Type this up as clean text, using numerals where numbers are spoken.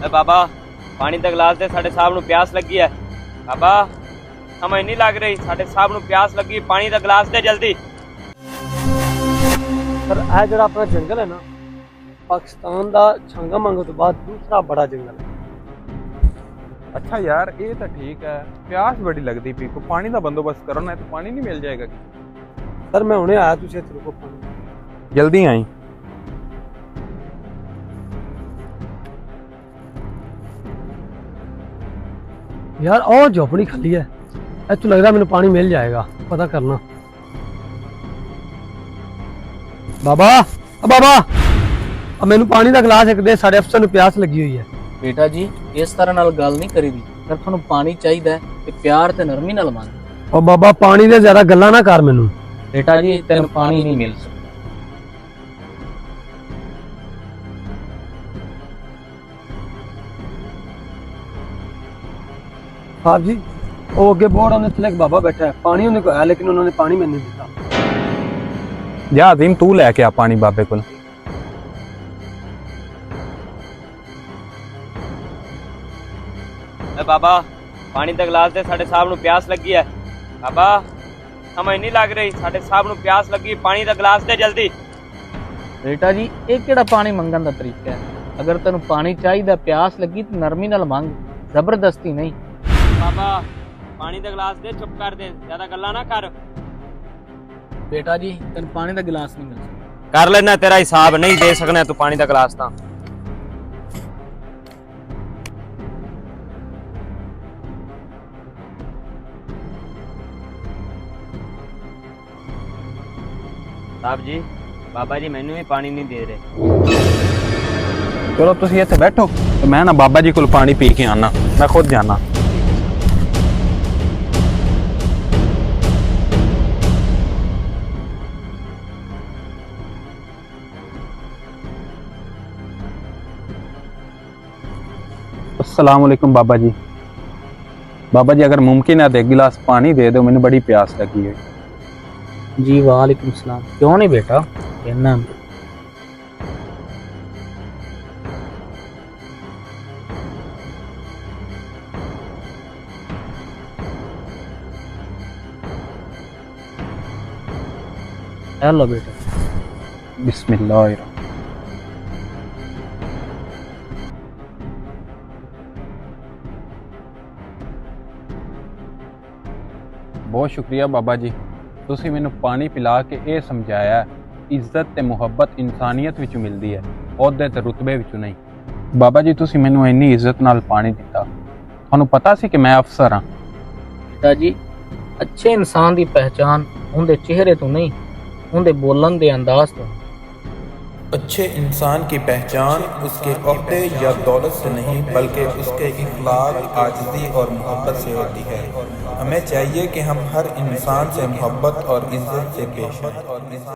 बाबा पानी का गिलास दे, साडे साहब नूं प्यास लगी है। बाबा समझ नहीं लग रही, साडे साहब नूं प्यास लगी, पानी का गिलास दे जल्दी। पर यह जो अपना जंगल है ना, पाकिस्तान का छांगा मांगो तो बाद दूसरा बड़ा जंगल है। अच्छा यार, ये तो ठीक है। प्यास बड़ी लगती पी को, पानी का बंदोबस्त करो ना, तो पानी नहीं मिल जाएगा। सर मैं हुणे आया, तुझे तेरे को पानी जल्दी आई। यार और झोपड़ी खाली है, तू लग रहा है मैंने पानी मिल जाएगा, पता करना। बाबा बाबा अब मैंने पानी का गिलास एक दे, साढ़े अफसर ਨੂੰ ਪਿਆਸ ਲੱਗੀ ਹੋਈ ਹੈ। बेटा जी इस तरह नाल गल नहीं करी दी। अगर ਤੁਹਾਨੂੰ पानी चाहिए तो प्यार ते नरमी नाल मंग। और बाबा पानी ਦੇ ਜ਼ਿਆਦਾ ਗੱਲਾਂ ਨਾ ਕਰ ਮੈਨੂੰ। बेटा जी तेन पानी नहीं मिल सकता। साहब जी वो अगे बोर्ड होने थले एक बाबा बैठा है, पानी उन्हें को है लेकिन उन्होंने पानी मैंने नहीं दिया। जा अजीम, तू लैके आ पानी बाबे को। बाबा पानी का गिलास दे, साडे साहब नूं प्यास लगी है। बाबा समझ नहीं लग रही, साडे साहब नूं प्यास लगी, पानी का गिलास दे जल्दी। बेटा जी ये केड़ा पानी मंगन का तरीका है? अगर तेन पानी चाहिए प्यास लगी तो नरमी नाल मंग, जबरदस्ती नहीं। बाबा पानी का गिलास दे, चुप कर दे, ज्यादा गल्ला ना कर। बेटा जी तेन पानी का गिलास नहीं मिल सकता। कर लेना, तेरा हिसाब नहीं दे सकना तू पानी का गिलास ता। साहब जी बाबा जी मैनू भी पानी नहीं दे रहे। चलो तुम इत्थे बैठो, तो मैं ना बाबा जी को पानी पी के आना, मैं खुद जाना। अस्सलाम वालेकुम बाबा जी। बाबा जी अगर मुमकिन है तो एक गिलास पानी दे दो, मैंने बड़ी प्यास लगी है। जी वालेकुम सलाम। क्यों नहीं बेटा, कहना हेलो बेटा। बिस्मिल्लाह। बहुत शुक्रिया बाबा जी, ਤੁਸੀਂ ਮੈਨੂੰ ਪਾਣੀ ਪਿਲਾ ਕੇ ਇਹ ਸਮਝਾਇਆ ਇੱਜ਼ਤ ਤੇ ਮੁਹੱਬਤ ਇਨਸਾਨੀਅਤ ਵਿੱਚੋਂ ਮਿਲਦੀ ਹੈ, ਅਹੁਦੇ ਤੇ ਰੁਤਬੇ ਵਿੱਚੋਂ ਨਹੀਂ। ਬਾਬਾ ਜੀ ਤੁਸੀਂ ਮੈਨੂੰ ਇੰਨੀ ਇੱਜ਼ਤ ਨਾਲ ਪਾਣੀ ਦਿੱਤਾ, ਤੁਹਾਨੂੰ ਪਤਾ ਸੀ ਕਿ ਮੈਂ ਅਫਸਰ ਹਾਂ। बेटा जी अच्छे इंसान की पहचान उनके चेहरे तो नहीं, उनके बोलन के अंदाज तो। अच्छे इंसान की पहचान उसके ओहदे या दौलत से नहीं, बल्कि उसके इखलाक, आजिज़ी और मोहब्बत से होती है। हमें चाहिए कि हम हर इंसान से मोहब्बत और इज़्ज़त से पेश आएं।